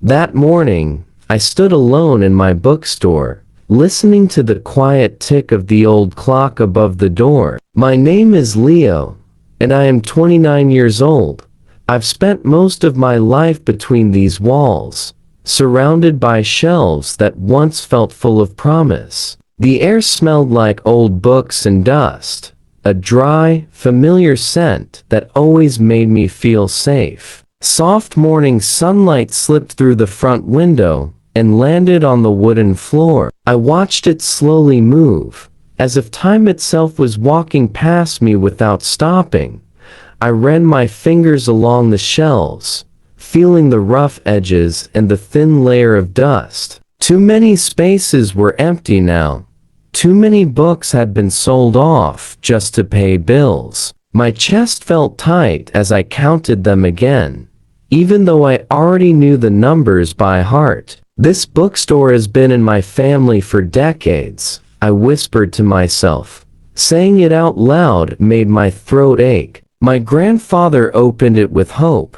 That morning, I stood alone in my bookstore, listening to the quiet tick of the old clock above the door. My name is Leo, and I am 29 years old. I've spent most of my life between these walls, surrounded by shelves that once felt full of promise. The air smelled like old books and dust, a dry, familiar scent that always made me feel safe. Soft morning sunlight slipped through the front window and landed on the wooden floor. I watched it slowly move, as if time itself was walking past me without stopping. I ran my fingers along the shelves, feeling the rough edges and the thin layer of dust. Too many spaces were empty now. Too many books had been sold off just to pay bills. My chest felt tight as I counted them again, even though I already knew the numbers by heart. This bookstore has been in my family for decades, I whispered to myself. Saying it out loud made my throat ache. My grandfather opened it with hope.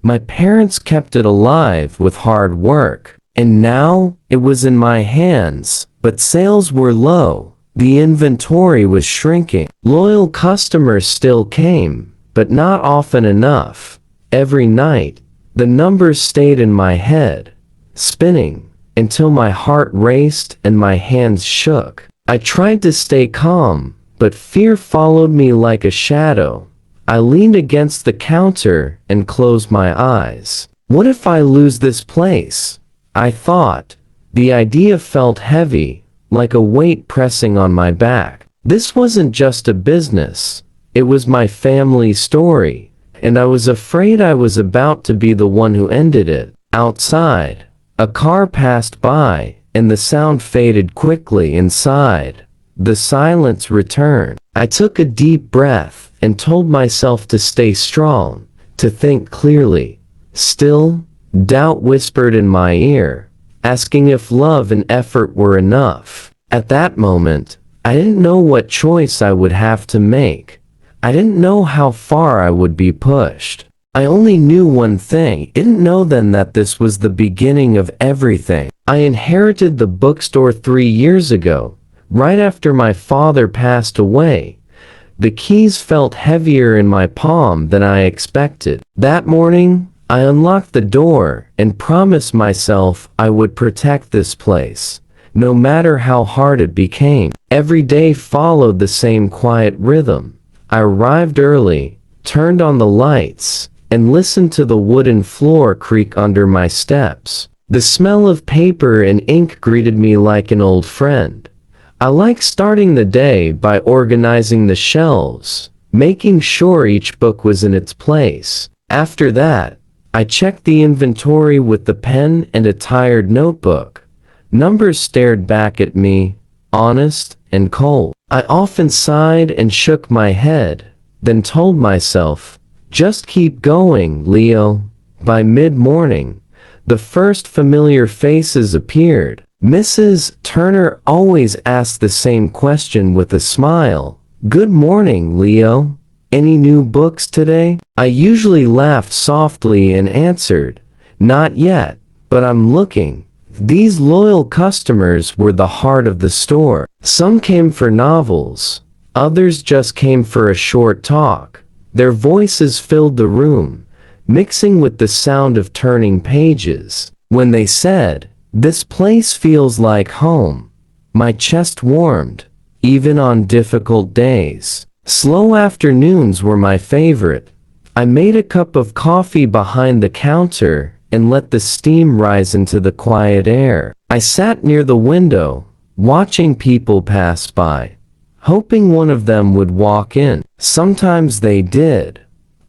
My parents kept it alive with hard work. And now, it was in my hands, but sales were low. The inventory was shrinking. Loyal customers still came, but not often enough. Every night, the numbers stayed in my head, spinning, until my heart raced and my hands shook. I tried to stay calm, but fear followed me like a shadow. I leaned against the counter and closed my eyes. What if I lose this place? I thought. The idea felt heavy, like a weight pressing on my back. This wasn't just a business. It was my family story, and I was afraid I was about to be the one who ended it. Outside, a car passed by, and the sound faded quickly inside. The silence returned. I took a deep breath and told myself to stay strong, to think clearly. Still, doubt whispered in my ear, asking if love and effort were enough. At that moment, I didn't know what choice I would have to make. I didn't know how far I would be pushed. I only knew one thing. I didn't know then that this was the beginning of everything. I inherited the bookstore 3 years ago, right after my father passed away. The keys felt heavier in my palm than I expected. That morning, I unlocked the door and promised myself I would protect this place, no matter how hard it became. Every day followed the same quiet rhythm. I arrived early, turned on the lights, and listened to the wooden floor creak under my steps. The smell of paper and ink greeted me like an old friend. I like starting the day by organizing the shelves, making sure each book was in its place. After that, I checked the inventory with the pen and a tired notebook. Numbers stared back at me, honest and cold. I often sighed and shook my head, then told myself, just keep going, Leo. By mid-morning, the first familiar faces appeared. Mrs. Turner always asked the same question with a smile. Good morning, Leo. Any new books today? I usually laughed softly and answered, not yet, but I'm looking. These loyal customers were the heart of the store. Some came for novels, others just came for a short talk. Their voices filled the room, mixing with the sound of turning pages. When they said, "This place feels like home," my chest warmed, even on difficult days. Slow afternoons were my favorite. I made a cup of coffee behind the counter and let the steam rise into the quiet air. I sat near the window, watching people pass by, hoping one of them would walk in. Sometimes they did.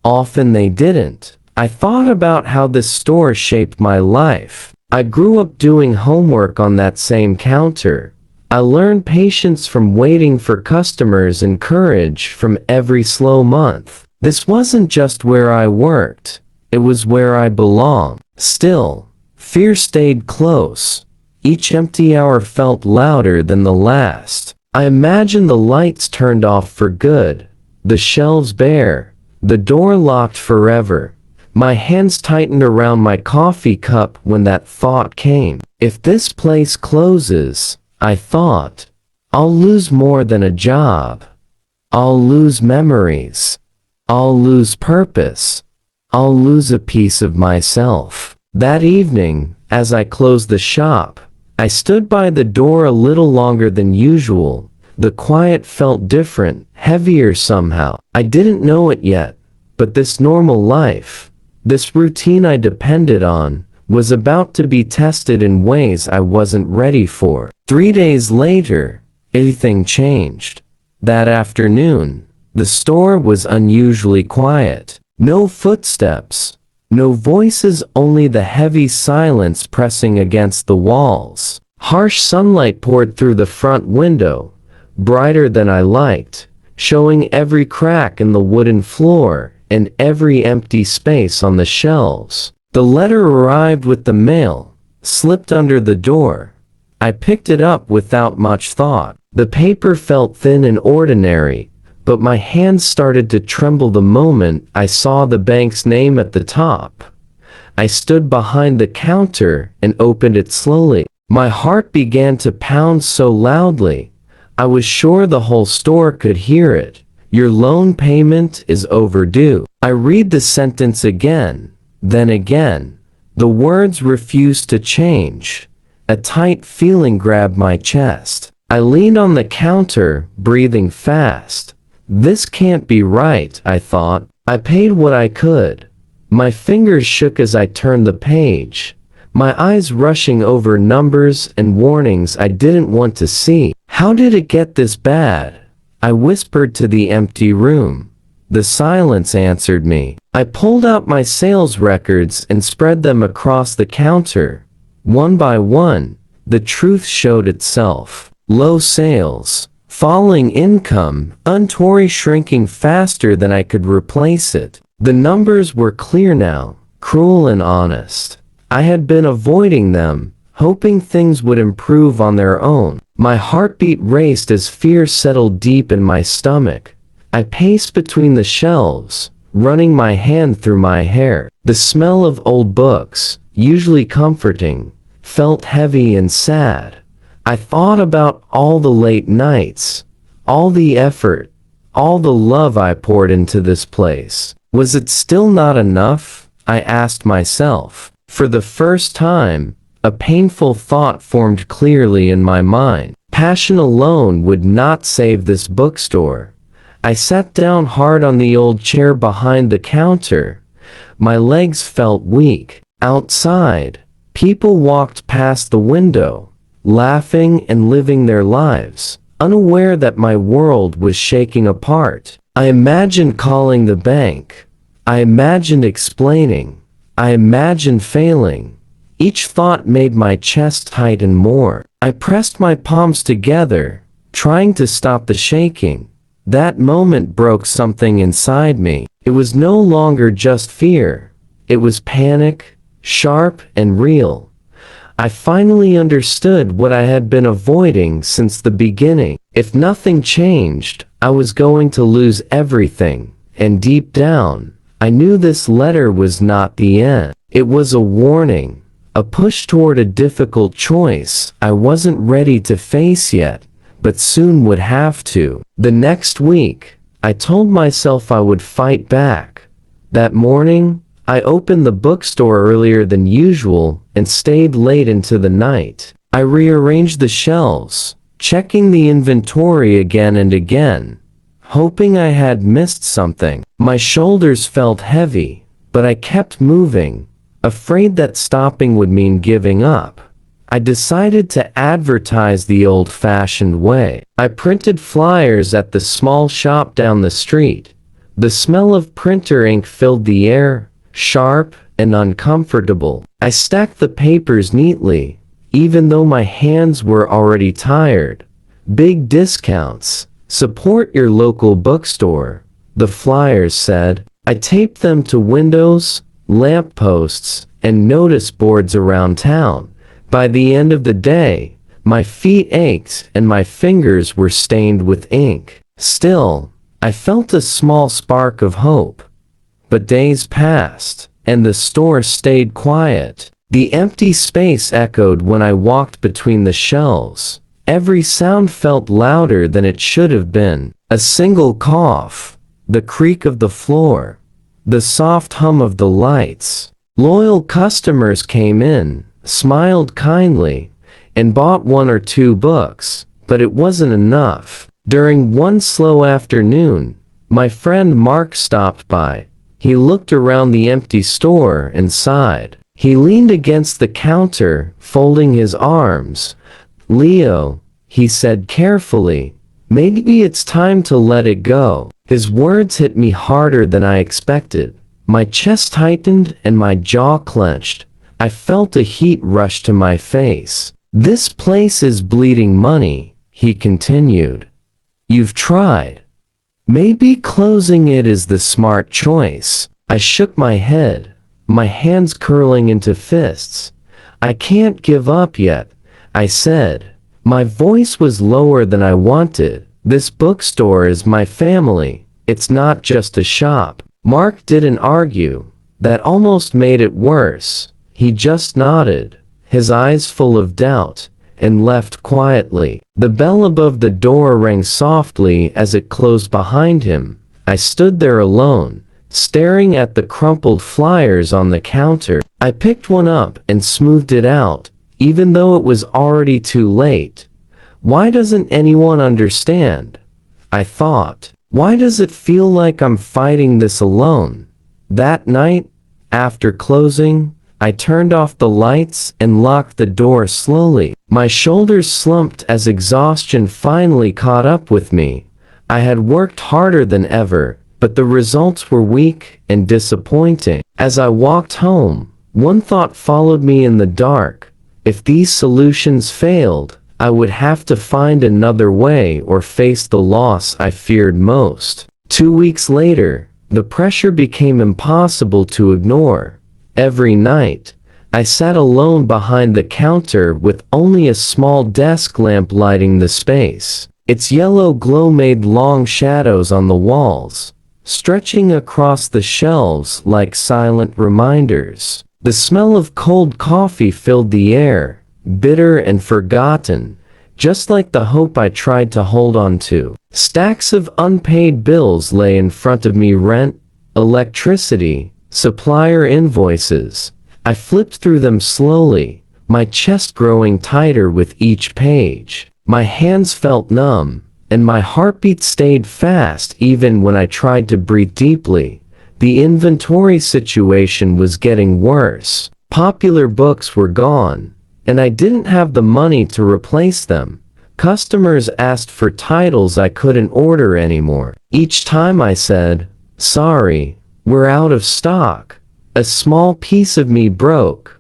Often they didn't. I thought about how this store shaped my life. I grew up doing homework on that same counter. I learned patience from waiting for customers and courage from every slow month. This wasn't just where I worked, it was where I belonged. Still, fear stayed close. Each empty hour felt louder than the last. I imagined the lights turned off for good, the shelves bare, the door locked forever. My hands tightened around my coffee cup when that thought came. If this place closes, I thought, I'll lose more than a job. I'll lose memories. I'll lose purpose. I'll lose a piece of myself. That evening, as I closed the shop, I stood by the door a little longer than usual. The quiet felt different, heavier somehow. I didn't know it yet, but this normal life, this routine I depended on, was about to be tested in ways I wasn't ready for. 3 days later, everything changed. That afternoon, the store was unusually quiet. No footsteps, no voices, only the heavy silence pressing against the walls. Harsh sunlight poured through the front window, brighter than I liked, showing every crack in the wooden floor and every empty space on the shelves. The letter arrived with the mail, slipped under the door. I picked it up without much thought. The paper felt thin and ordinary, but my hands started to tremble the moment I saw the bank's name at the top. I stood behind the counter and opened it slowly. My heart began to pound so loudly, I was sure the whole store could hear it. Your loan payment is overdue. I read the sentence again, then again. The words refused to change. A tight feeling grabbed my chest. I leaned on the counter, breathing fast. This can't be right, I thought. I paid what I could. My fingers shook as I turned the page, my eyes rushing over numbers and warnings I didn't want to see. How did it get this bad? I whispered to the empty room. The silence answered me. I pulled out my sales records and spread them across the counter. One by one, the truth showed itself. Low sales, falling income, inventory shrinking faster than I could replace it. The numbers were clear now, cruel and honest. I had been avoiding them, hoping things would improve on their own. My heartbeat raced as fear settled deep in my stomach. I paced between the shelves, running my hand through my hair. The smell of old books, usually comforting, felt heavy and sad. I thought about all the late nights, all the effort, all the love I poured into this place. Was it still not enough? I asked myself. For the first time, a painful thought formed clearly in my mind. Passion alone would not save this bookstore. I sat down hard on the old chair behind the counter. My legs felt weak. Outside, people walked past the window, laughing and living their lives, unaware that my world was shaking apart. I imagined calling the bank. I imagined explaining. I imagined failing. Each thought made my chest tighten more. I pressed my palms together, trying to stop the shaking. That moment broke something inside me. It was no longer just fear. It was panic, sharp and real. I finally understood what I had been avoiding since the beginning. If nothing changed, I was going to lose everything. And deep down, I knew this letter was not the end. It was a warning, a push toward a difficult choice I wasn't ready to face yet, but soon would have to. The next week, I told myself I would fight back. That morning, I opened the bookstore earlier than usual and stayed late into the night. I rearranged the shelves, checking the inventory again and again, hoping I had missed something. My shoulders felt heavy, but I kept moving, afraid that stopping would mean giving up. I decided to advertise the old-fashioned way. I printed flyers at the small shop down the street. The smell of printer ink filled the air, sharp and uncomfortable. I stacked the papers neatly, even though my hands were already tired. Big discounts. Support your local bookstore, the flyers said. I taped them to windows, lampposts, and notice boards around town. By the end of the day, my feet ached and my fingers were stained with ink. Still, I felt a small spark of hope. But days passed. and the store stayed quiet. The empty space echoed when I walked between the shelves. Every sound felt louder than it should have been. A single cough, the creak of the floor, the soft hum of the lights. Loyal customers came in, smiled kindly, and bought one or two books, but it wasn't enough. During one slow afternoon, my friend Mark stopped by. He looked around the empty store and sighed. He leaned against the counter, folding his arms. "Leo," he said carefully, "maybe it's time to let it go." His words hit me harder than I expected. My chest tightened and my jaw clenched. I felt a heat rush to my face. "This place is bleeding money," he continued. "You've tried. Maybe closing it is the smart choice." I shook my head, my hands curling into fists. "I can't give up yet," I said. My voice was lower than I wanted. "This bookstore is my family. It's not just a shop." Mark didn't argue. That almost made it worse. He just nodded, his eyes full of doubt, and left quietly. The bell above the door rang softly as it closed behind him. I stood there alone, staring at the crumpled flyers on the counter. I picked one up and smoothed it out, even though it was already too late. Why doesn't anyone understand? I thought. Why does it feel like I'm fighting this alone? That night, after closing, I turned off the lights and locked the door slowly. My shoulders slumped as exhaustion finally caught up with me. I had worked harder than ever, but the results were weak and disappointing. As I walked home, one thought followed me in the dark. If these solutions failed, I would have to find another way or face the loss I feared most. 2 weeks later, the pressure became impossible to ignore. Every night, I sat alone behind the counter with only a small desk lamp lighting the space. Its yellow glow made long shadows on the walls, stretching across the shelves like silent reminders. The smell of cold coffee filled the air, bitter and forgotten, just like the hope I tried to hold on to. Stacks of unpaid bills lay in front of me: rent, electricity, supplier invoices. I flipped through them slowly, my chest growing tighter with each page. My hands felt numb, and my heartbeat stayed fast even when I tried to breathe deeply. The inventory situation was getting worse. Popular books were gone, and I didn't have the money to replace them. Customers asked for titles I couldn't order anymore. Each time I said, "Sorry, we're out of stock," a small piece of me broke.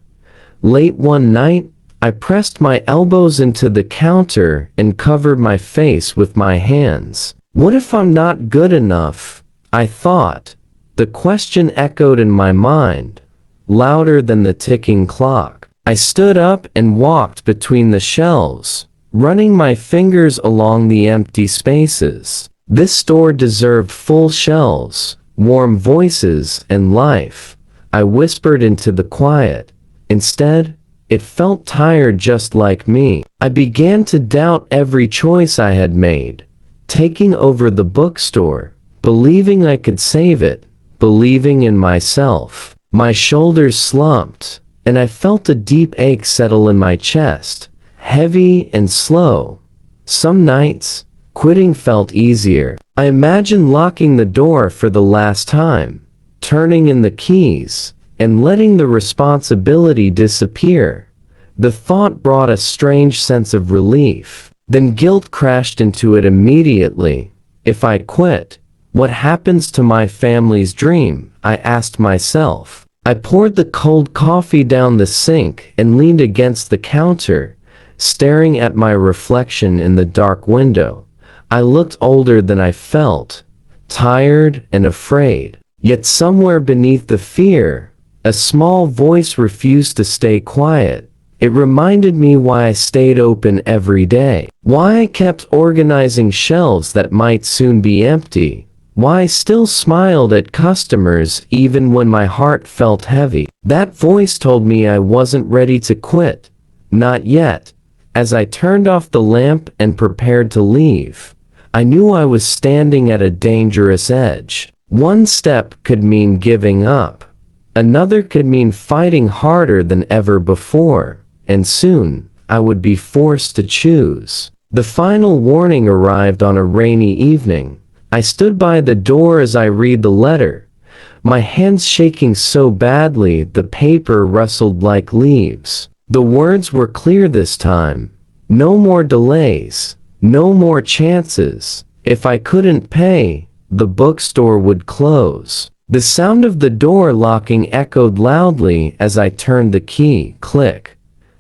Late one night, I pressed my elbows into the counter and covered my face with my hands. What if I'm not good enough? I thought. The question echoed in my mind, louder than the ticking clock. I stood up and walked between the shelves, running my fingers along the empty spaces. This store deserved full shelves, warm voices, and life. I whispered into the quiet. Instead, it felt tired just like me. I began to doubt every choice I had made, taking over the bookstore, believing I could save it, believing in myself. My shoulders slumped, and I felt a deep ache settle in my chest, heavy and slow. Some nights, quitting felt easier. I imagined locking the door for the last time, turning in the keys, and letting the responsibility disappear. The thought brought a strange sense of relief. Then guilt crashed into it immediately. If I quit, what happens to my family's dream? I asked myself. I poured the cold coffee down the sink and leaned against the counter, staring at my reflection in the dark window. I looked older than I felt, tired and afraid. Yet somewhere beneath the fear, a small voice refused to stay quiet. It reminded me why I stayed open every day, why I kept organizing shelves that might soon be empty, Why I still smiled at customers even when my heart felt heavy. That voice told me I wasn't ready to quit. Not yet. As I turned off the lamp and prepared to leave, I knew I was standing at a dangerous edge. One step could mean giving up. Another could mean fighting harder than ever before, and soon, I would be forced to choose. The final warning arrived on a rainy evening. I stood by the door as I read the letter, my hands shaking so badly the paper rustled like leaves. The words were clear this time. No more delays, no more chances. If I couldn't pay, the bookstore would close. The sound of the door locking echoed loudly as I turned the key. Click.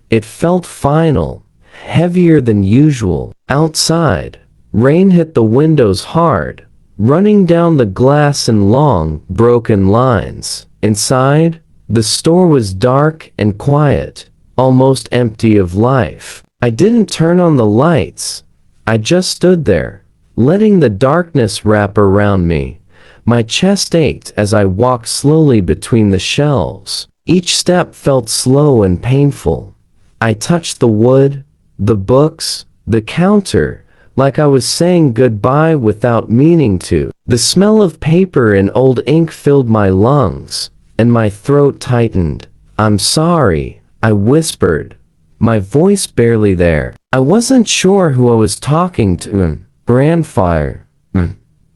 It felt final, heavier than usual. Outside, rain hit the windows hard, running down the glass in long, broken lines. Inside, the store was dark and quiet, almost empty of life. I didn't turn on the lights. I just stood there, letting the darkness wrap around me. My chest ached as I walked slowly between the shelves. Each step felt slow and painful. I touched the wood, the books, the counter, like I was saying goodbye without meaning to. The smell of paper and old ink filled my lungs, and my throat tightened. "I'm sorry," I whispered, my voice barely there. I wasn't sure who I was talking to. Grandfather,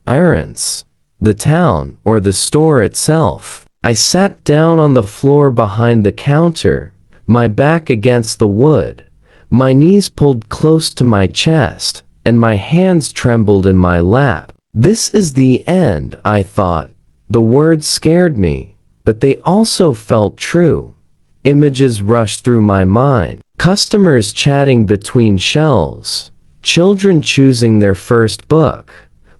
parents, the town, or the store itself. I sat down on the floor behind the counter, my back against the wood, my knees pulled close to my chest, and my hands trembled in my lap. This is the end, I thought. The words scared me, but they also felt true. Images rushed through my mind. Customers chatting between shelves, children choosing their first book,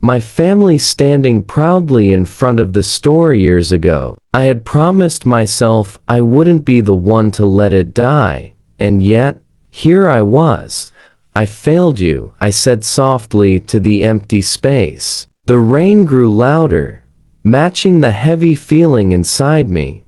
my family standing proudly in front of the store years ago. I had promised myself I wouldn't be the one to let it die, and yet, here I was. "I failed you," I said softly to the empty space. The rain grew louder, matching the heavy feeling inside me.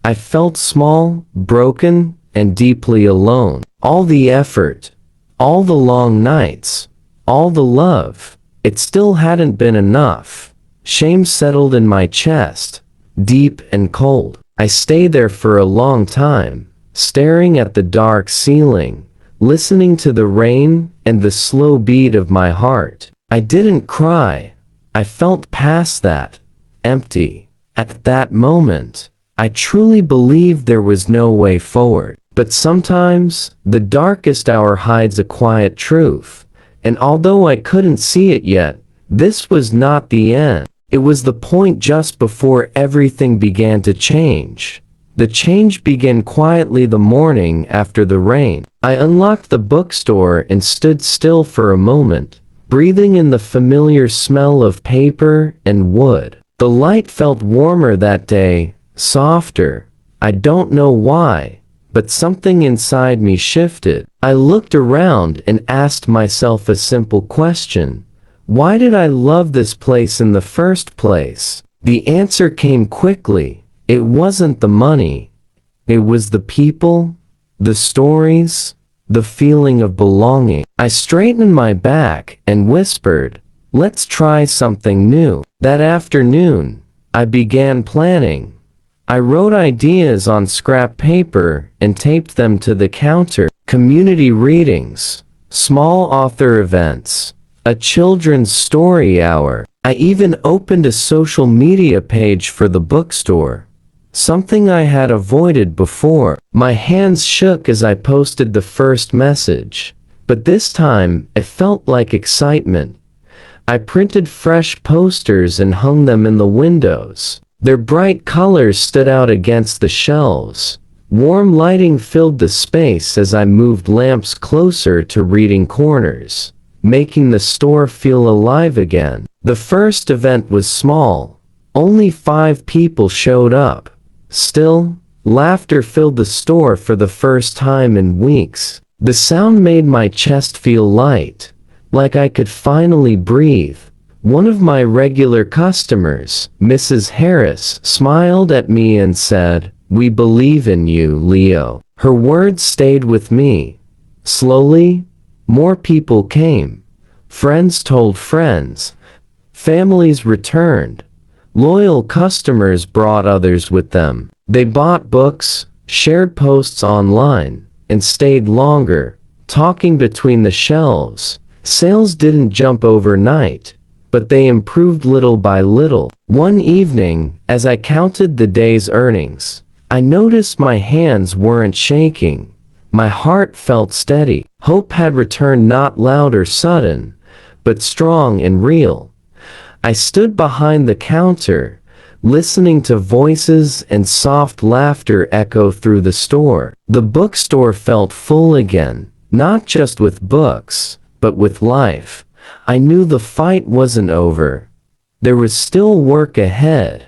I felt small, broken, and deeply alone. All the effort, all the long nights, all the love, it still hadn't been enough. Shame settled in my chest, deep and cold. I stayed there for a long time, staring at the dark ceiling, listening to the rain and the slow beat of my heart. I didn't cry. I felt past that, empty. At that moment, I truly believed there was no way forward. But sometimes, the darkest hour hides a quiet truth, and although I couldn't see it yet, this was not the end. It was the point just before everything began to change. The change began quietly the morning after the rain. I unlocked the bookstore and stood still for a moment, breathing in the familiar smell of paper and wood. The light felt warmer that day, softer. I don't know why, but something inside me shifted. I looked around and asked myself a simple question. Why did I love this place in the first place? The answer came quickly. It wasn't the money. It was the people, the stories, the feeling of belonging. I straightened my back and whispered, "Let's try something new." That afternoon, I began planning. I wrote ideas on scrap paper and taped them to the counter. Community readings, small author events, a children's story hour. I even opened a social media page for the bookstore, something I had avoided before. My hands shook as I posted the first message, but this time it felt like excitement. I printed fresh posters and hung them in the windows. Their bright colors stood out against the shelves. Warm lighting filled the space as I moved lamps closer to reading corners, making the store feel alive again. The first event was small. Only 5 people showed up. Still, laughter filled the store for the first time in weeks. The sound made my chest feel light, like I could finally breathe. One of my regular customers, Mrs. Harris, smiled at me and said, "We believe in you, Leo." Her words stayed with me. Slowly, more people came. Friends told friends. Families returned. Loyal customers brought others with them. They bought books, shared posts online, and stayed longer, talking between the shelves. Sales didn't jump overnight, but they improved little by little. One evening, as I counted the day's earnings, I noticed my hands weren't shaking. My heart felt steady. Hope had returned, not loud or sudden, but strong and real. I stood behind the counter, listening to voices and soft laughter echo through the store. The bookstore felt full again, not just with books, but with life. I knew the fight wasn't over. There was still work ahead,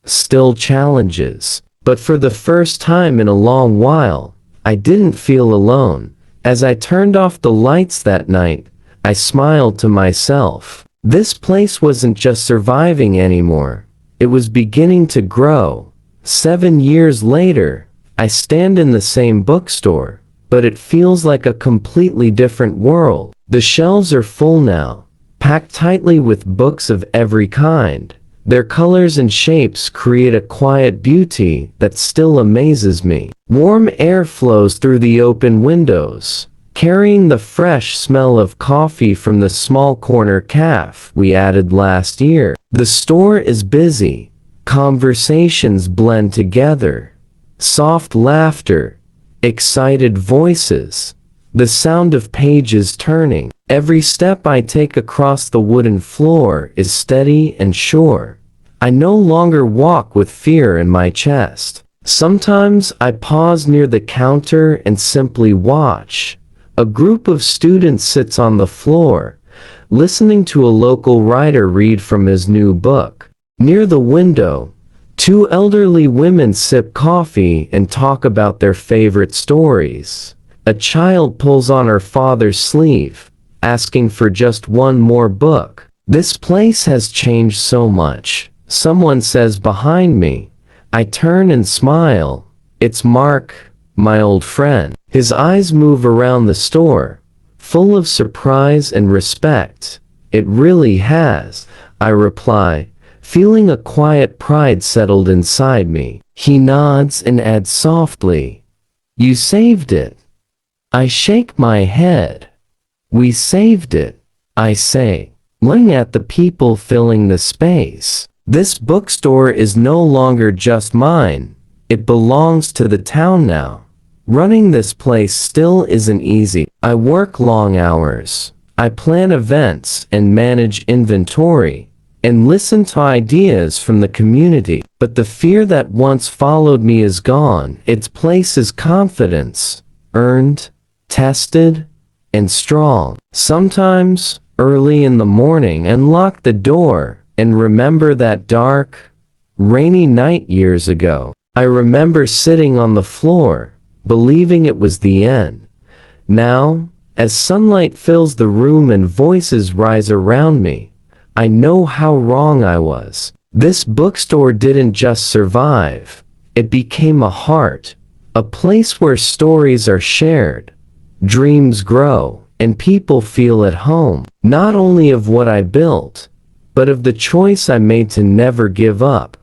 still challenges. But for the first time in a long while, I didn't feel alone. As I turned off the lights that night, I smiled to myself. This place wasn't just surviving anymore. It was beginning to grow. 7 years later, I stand in the same bookstore, but it feels like a completely different world. The shelves are full now, packed tightly with books of every kind. Their colors and shapes create a quiet beauty that still amazes me. Warm air flows through the open windows, carrying the fresh smell of coffee from the small corner cafe we added last year. The store is busy. Conversations blend together. Soft laughter, excited voices, the sound of pages turning. Every step I take across the wooden floor is steady and sure. I no longer walk with fear in my chest. Sometimes I pause near the counter and simply watch. A group of students sits on the floor, listening to a local writer read from his new book. Near the window, two elderly women sip coffee and talk about their favorite stories. A child pulls on her father's sleeve, asking for just one more book. This place has changed so much, someone says behind me. I turn and smile. It's Mark, my old friend. His eyes move around the store, full of surprise and respect. It really has, I reply, feeling a quiet pride settled inside me. He nods and adds softly, "You saved it." I shake my head. "We saved it," I say, looking at the people filling the space. This bookstore is no longer just mine. It belongs to the town now. Running this place still isn't easy. I work long hours. I plan events and manage inventory and listen to ideas from the community. But the fear that once followed me is gone. Its place is confidence, earned, tested, and strong. Sometimes, early in the morning, I unlock the door and remember that dark, rainy night years ago. I remember sitting on the floor, believing it was the end. Now, as sunlight fills the room and voices rise around me, I know how wrong I was. This bookstore didn't just survive. It became a heart, a place where stories are shared, dreams grow, and people feel at home. Not only of what I built, but of the choice I made to never give up.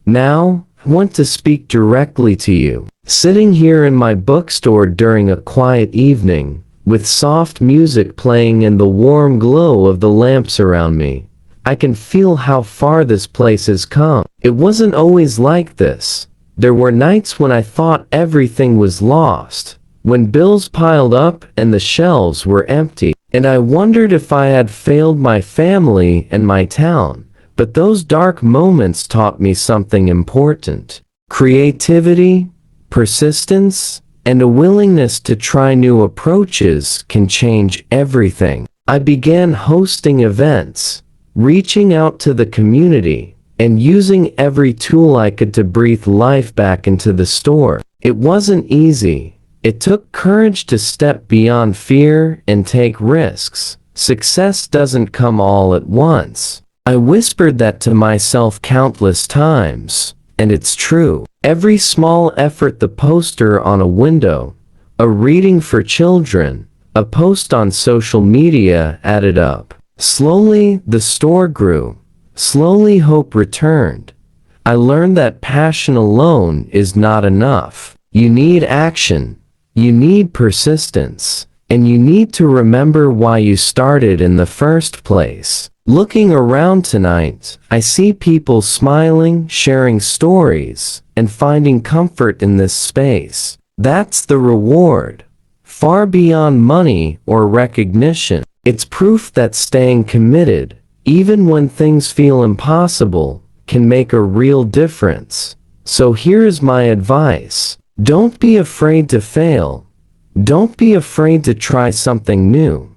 Now, I want to speak directly to you. Sitting here in my bookstore during a quiet evening, with soft music playing and the warm glow of the lamps around me, I can feel how far this place has come. It wasn't always like this. There were nights when I thought everything was lost, when bills piled up and the shelves were empty, and I wondered if I had failed my family and my town. But those dark moments taught me something important. Creativity, persistence, and a willingness to try new approaches can change everything. I began hosting events, reaching out to the community, and using every tool I could to breathe life back into the store. It wasn't easy. It took courage to step beyond fear and take risks. Success doesn't come all at once, I whispered that to myself countless times, and it's true. Every small effort, the poster on a window, a reading for children, a post on social media, added up. Slowly, the store grew. Slowly, hope returned. I learned that passion alone is not enough. You need action. You need persistence. And you need to remember why you started in the first place. Looking around tonight, I see people smiling, sharing stories, and finding comfort in this space. That's the reward. Far beyond money or recognition. It's proof that staying committed, even when things feel impossible, can make a real difference. So here's my advice. Don't be afraid to fail. Don't be afraid to try something new.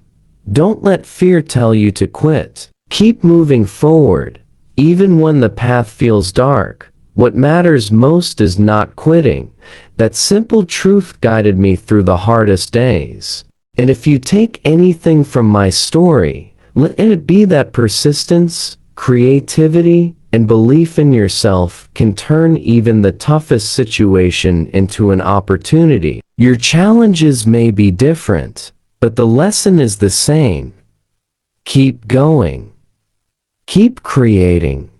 Don't let fear tell you to quit. Keep moving forward, even when the path feels dark. What matters most is not quitting. That simple truth guided me through the hardest days. And if you take anything from my story, let it be that persistence, creativity, and belief in yourself can turn even the toughest situation into an opportunity. Your challenges may be different, but the lesson is the same. Keep going. Keep creating.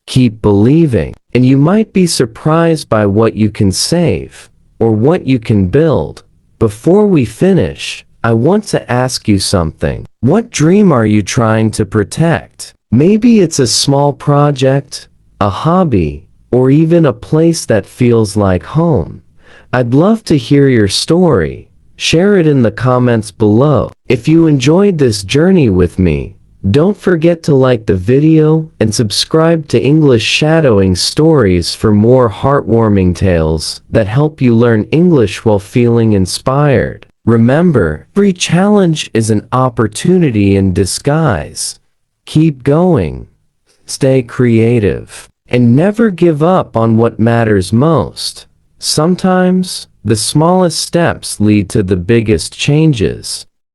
Keep believing. And you might be surprised by what you can save, or what you can build. Before we finish, I want to ask you something. What dream are you trying to protect? Maybe it's a small project, a hobby, or even a place that feels like home. I'd love to hear your story. Share it in the comments below. If you enjoyed this journey with me, don't forget to like the video and subscribe to English Shadowing Stories for more heartwarming tales that help you learn English while feeling inspired. Remember, every challenge is an opportunity in disguise. Keep going, stay creative, and never give up on what matters most. Sometimes, the smallest steps lead to the biggest changes.